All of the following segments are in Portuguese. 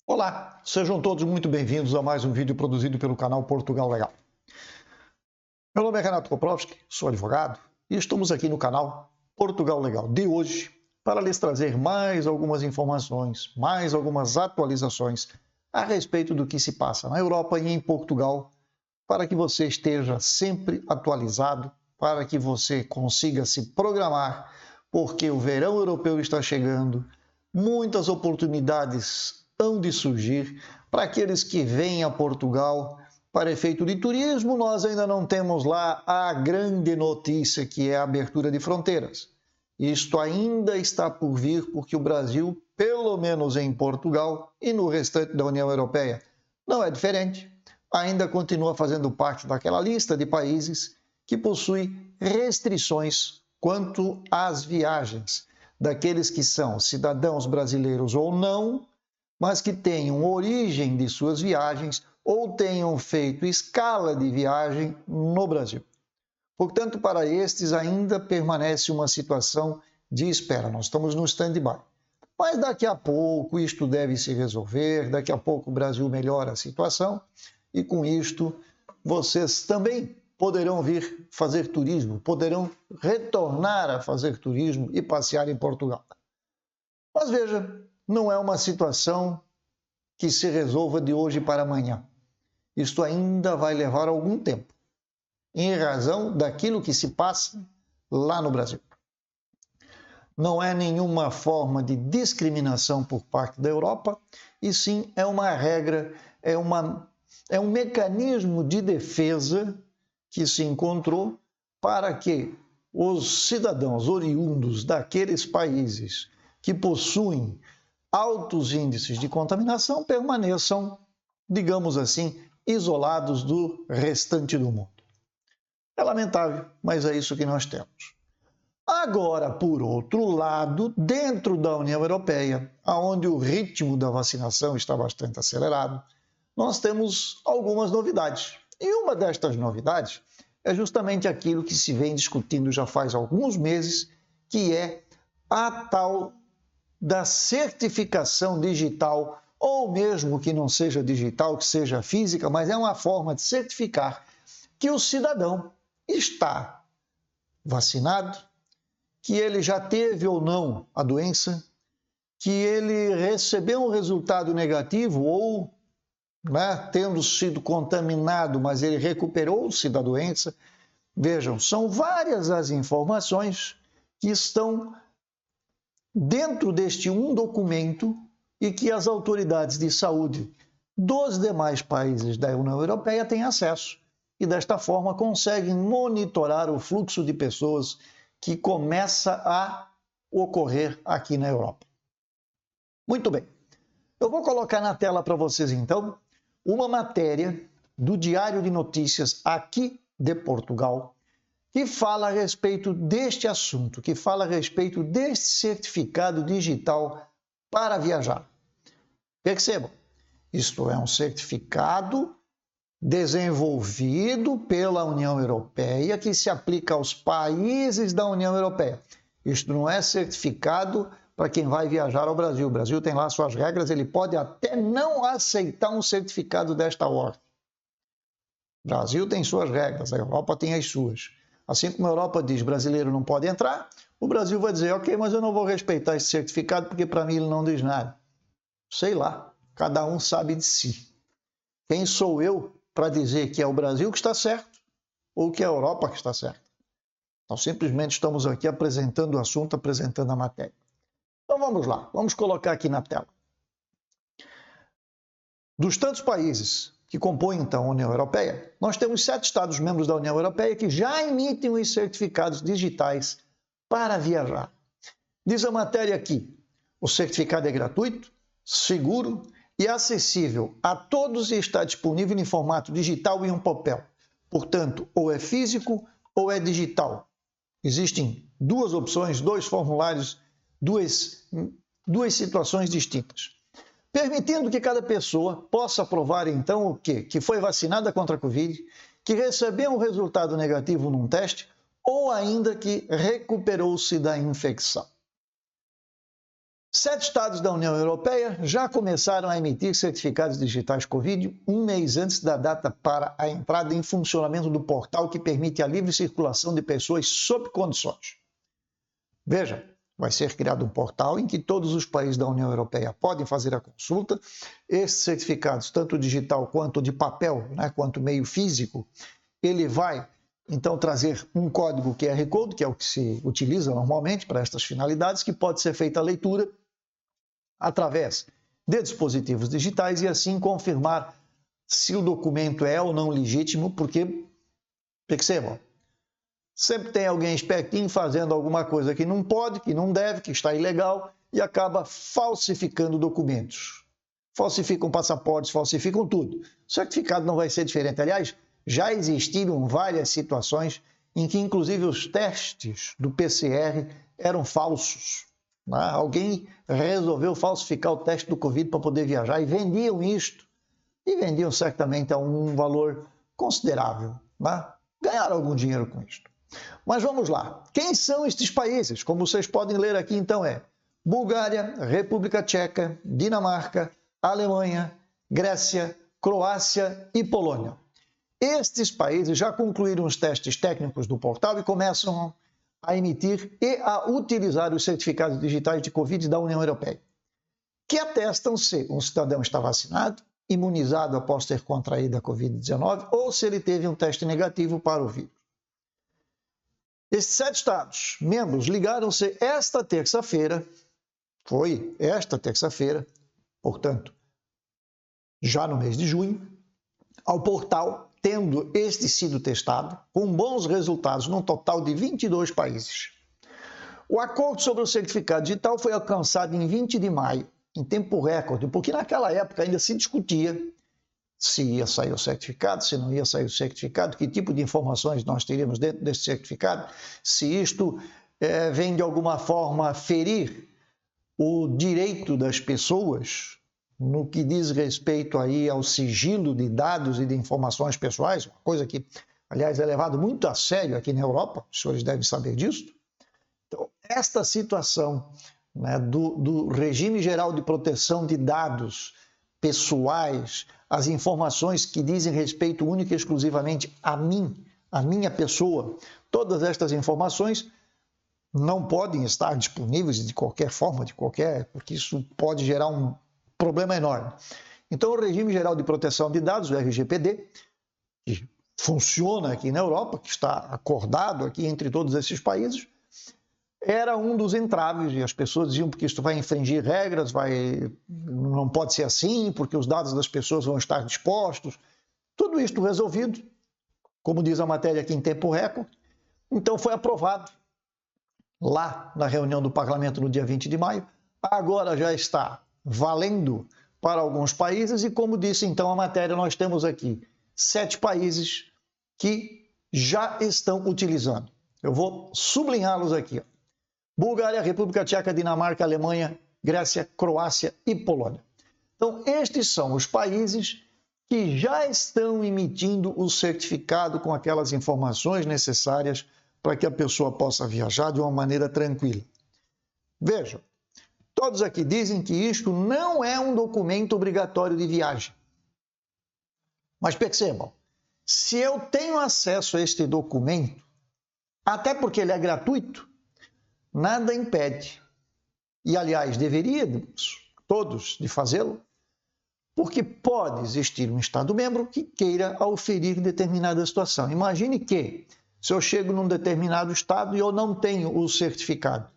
Olá, sejam todos muito bem-vindos a mais um vídeo produzido pelo canal Portugal Legal. Meu nome é Renato Koprowski, sou advogado e estamos aqui no canal Portugal Legal de hoje para lhes trazer mais algumas informações, mais algumas atualizações a respeito do que se passa na Europa e em Portugal, para que você esteja sempre atualizado, para que você consiga se programar, porque o verão europeu está chegando, muitas oportunidades hão de surgir para aqueles que vêm a Portugal para efeito de turismo. Nós ainda não temos lá a grande notícia, que é a abertura de fronteiras. Isto ainda está por vir, porque o Brasil, pelo menos em Portugal e no restante da União Europeia, não é diferente. Ainda continua fazendo parte daquela lista de países que possui restrições quanto às viagens daqueles que são cidadãos brasileiros ou não, mas que tenham origem de suas viagens ou tenham feito escala de viagem no Brasil. Portanto, para estes ainda permanece uma situação de espera. Nós estamos no stand-by. Mas daqui a pouco isto deve se resolver, daqui a pouco o Brasil melhora a situação e com isto vocês também poderão vir fazer turismo, poderão retornar a fazer turismo e passear em Portugal. Mas veja, não é uma situação que se resolva de hoje para amanhã. Isto ainda vai levar algum tempo, em razão daquilo que se passa lá no Brasil. Não é nenhuma forma de discriminação por parte da Europa, e sim é uma regra, é um mecanismo de defesa que se encontrou para que os cidadãos oriundos daqueles países que possuem altos índices de contaminação permaneçam, digamos assim, isolados do restante do mundo. É lamentável, mas é isso que nós temos. Agora, por outro lado, dentro da União Europeia, onde o ritmo da vacinação está bastante acelerado, nós temos algumas novidades. E uma destas novidades é justamente aquilo que se vem discutindo já faz alguns meses, que é a tal da certificação digital, ou mesmo que não seja digital, que seja física, mas é uma forma de certificar que o cidadão está vacinado, que ele já teve ou não a doença, que ele recebeu um resultado negativo ou, tendo sido contaminado, mas ele recuperou-se da doença. Vejam, são várias as informações que estão dentro deste um documento e que as autoridades de saúde dos demais países da União Europeia têm acesso e, desta forma, conseguem monitorar o fluxo de pessoas que começa a ocorrer aqui na Europa. Muito bem, eu vou colocar na tela para vocês, então, uma matéria do Diário de Notícias aqui de Portugal, que fala a respeito deste assunto, que fala a respeito deste certificado digital para viajar. Percebam, isto é um certificado desenvolvido pela União Europeia, que se aplica aos países da União Europeia. Isto não é certificado para quem vai viajar ao Brasil. O Brasil tem lá suas regras, ele pode até não aceitar um certificado desta ordem. O Brasil tem suas regras, a Europa tem as suas. Assim como a Europa diz, brasileiro não pode entrar, o Brasil vai dizer, ok, mas eu não vou respeitar esse certificado porque para mim ele não diz nada. Sei lá, cada um sabe de si. Quem sou eu para dizer que é o Brasil que está certo ou que é a Europa que está certa? Então, simplesmente estamos aqui apresentando o assunto, apresentando a matéria. Então, vamos lá, vamos colocar aqui na tela. Dos tantos países que compõem, então, a União Europeia, nós temos 7 Estados-membros da União Europeia que já emitem os certificados digitais para viajar. Diz a matéria aqui, o certificado é gratuito, seguro e acessível a todos e está disponível em formato digital e em papel. Portanto, ou é físico ou é digital. Existem duas opções, 2 formulários, duas situações distintas. Permitindo que cada pessoa possa provar, então, o quê? Que foi vacinada contra a Covid, que recebeu um resultado negativo num teste ou ainda que recuperou-se da infecção. 7 estados da União Europeia já começaram a emitir certificados digitais Covid um mês antes da data para a entrada em funcionamento do portal que permite a livre circulação de pessoas sob condições. Veja, vai ser criado um portal em que todos os países da União Europeia podem fazer a consulta. Esses certificados, tanto digital quanto de papel, quanto meio físico, ele vai então trazer um código QR Code, que é o que se utiliza normalmente para estas finalidades, que pode ser feita a leitura através de dispositivos digitais e assim confirmar se o documento é ou não legítimo, porque, percebam, sempre tem alguém espertinho fazendo alguma coisa que não pode, que não deve, que está ilegal e acaba falsificando documentos. Falsificam passaportes, falsificam tudo. O certificado não vai ser diferente. Aliás, já existiram várias situações em que, inclusive, os testes do PCR eram falsos. Alguém resolveu falsificar o teste do Covid para poder viajar e vendiam isto. E vendiam certamente a um valor considerável. Ganharam algum dinheiro com isto. Mas vamos lá. Quem são estes países? Como vocês podem ler aqui, então, Bulgária, República Tcheca, Dinamarca, Alemanha, Grécia, Croácia e Polônia. Estes países já concluíram os testes técnicos do portal e começam a emitir e a utilizar os certificados digitais de Covid da União Europeia, que atestam se um cidadão está vacinado, imunizado após ter contraído a Covid-19 ou se ele teve um teste negativo para o vírus. Estes 7 estados membros ligaram-se esta terça-feira, portanto, já no mês de junho, ao portal, tendo este sido testado, com bons resultados num total de 22 países. O acordo sobre o certificado digital foi alcançado em 20 de maio, em tempo recorde, porque naquela época ainda se discutia se ia sair o certificado, se não ia sair o certificado, que tipo de informações nós teríamos dentro desse certificado, se isto vem de alguma forma ferir o direito das pessoas no que diz respeito aí ao sigilo de dados e de informações pessoais, uma coisa que, aliás, é levado muito a sério aqui na Europa, os senhores devem saber disso. Então, esta situação do regime geral de proteção de dados pessoais, as informações que dizem respeito única e exclusivamente a mim, a minha pessoa, todas estas informações não podem estar disponíveis de qualquer forma, porque isso pode gerar um problema enorme. Então, o Regime Geral de Proteção de Dados, o RGPD, que funciona aqui na Europa, que está acordado aqui entre todos esses países, era um dos entraves, e as pessoas diziam porque isso vai infringir regras, não pode ser assim, porque os dados das pessoas vão estar dispostos. Tudo isto resolvido, como diz a matéria aqui em tempo recorde. Então foi aprovado lá na reunião do Parlamento no dia 20 de maio. Agora já está valendo para alguns países e, como disse então a matéria, nós temos aqui 7 países que já estão utilizando. Eu vou sublinhá-los aqui. Bulgária, República Tcheca, Dinamarca, Alemanha, Grécia, Croácia e Polônia. Então, estes são os países que já estão emitindo o certificado com aquelas informações necessárias para que a pessoa possa viajar de uma maneira tranquila. Vejam, todos aqui dizem que isto não é um documento obrigatório de viagem. Mas percebam, se eu tenho acesso a este documento, até porque ele é gratuito, nada impede, e aliás deveríamos todos de fazê-lo, porque pode existir um Estado-membro que queira auferir determinada situação. Imagine que, se eu chego num determinado Estado e eu não tenho o certificado,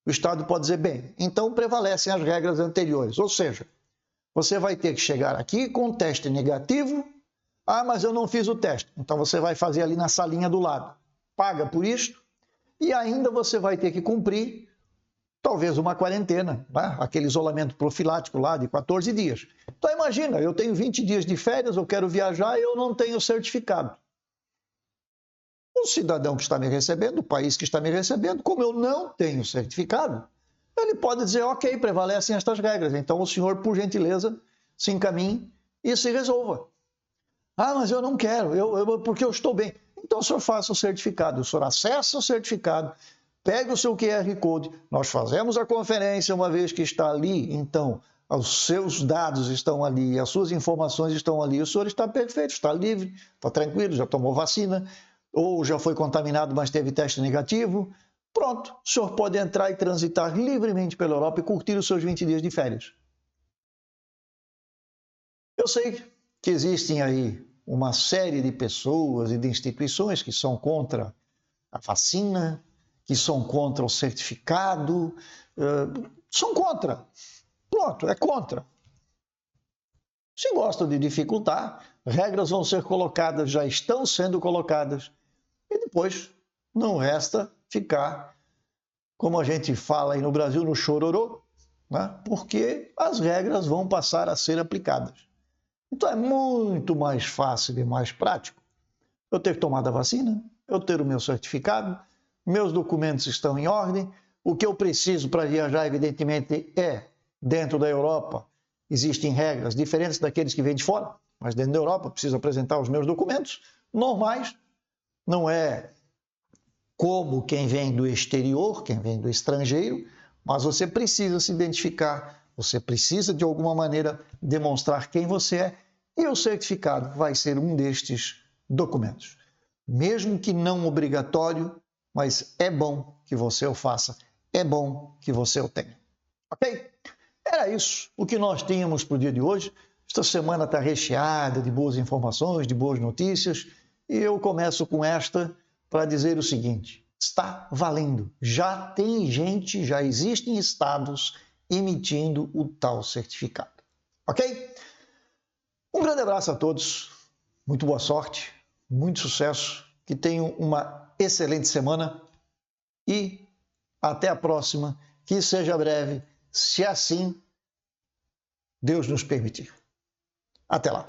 o Estado pode dizer, bem, então prevalecem as regras anteriores, ou seja, você vai ter que chegar aqui com um teste negativo, mas eu não fiz o teste, então você vai fazer ali na salinha do lado, paga por isto, e ainda você vai ter que cumprir talvez uma quarentena, aquele isolamento profilático lá de 14 dias. Então imagina, eu tenho 20 dias de férias, eu quero viajar e eu não tenho certificado. O cidadão que está me recebendo, o país que está me recebendo, como eu não tenho certificado, ele pode dizer, ok, prevalecem estas regras, então o senhor, por gentileza, se encaminhe e se resolva. Mas eu não quero, porque eu estou bem. Então o senhor faça o certificado, o senhor acessa o certificado, Pegue o seu QR Code, nós fazemos a conferência uma vez que está ali, então os seus dados estão ali, as suas informações estão ali, o senhor está perfeito, está livre, está tranquilo, já tomou vacina, ou já foi contaminado, mas teve teste negativo. Pronto, o senhor pode entrar e transitar livremente pela Europa e curtir os seus 20 dias de férias. Eu sei que existem aí uma série de pessoas e de instituições que são contra a vacina, que são contra o certificado, são contra. Pronto, é contra. Se gostam de dificultar, regras vão ser colocadas, já estão sendo colocadas, e depois não resta ficar, como a gente fala aí no Brasil, no chororô, né? Porque as regras vão passar a ser aplicadas. Então é muito mais fácil e mais prático eu ter tomado a vacina, eu ter o meu certificado, meus documentos estão em ordem, o que eu preciso para viajar, evidentemente, é dentro da Europa. Existem regras diferentes daqueles que vêm de fora, mas dentro da Europa eu preciso apresentar os meus documentos normais, não é como quem vem do exterior, quem vem do estrangeiro, mas você precisa se identificar, você precisa de alguma maneira demonstrar quem você é, e o certificado vai ser um destes documentos. Mesmo que não obrigatório, mas é bom que você o faça, é bom que você o tenha. Ok? Era isso o que nós tínhamos para o dia de hoje. Esta semana está recheada de boas informações, de boas notícias, e eu começo com esta para dizer o seguinte: está valendo. Já tem gente, já existem estados emitindo o tal certificado. Ok? Um grande abraço a todos, muito boa sorte, muito sucesso, que tenham uma excelente semana e até a próxima, que seja breve, se assim Deus nos permitir. Até lá.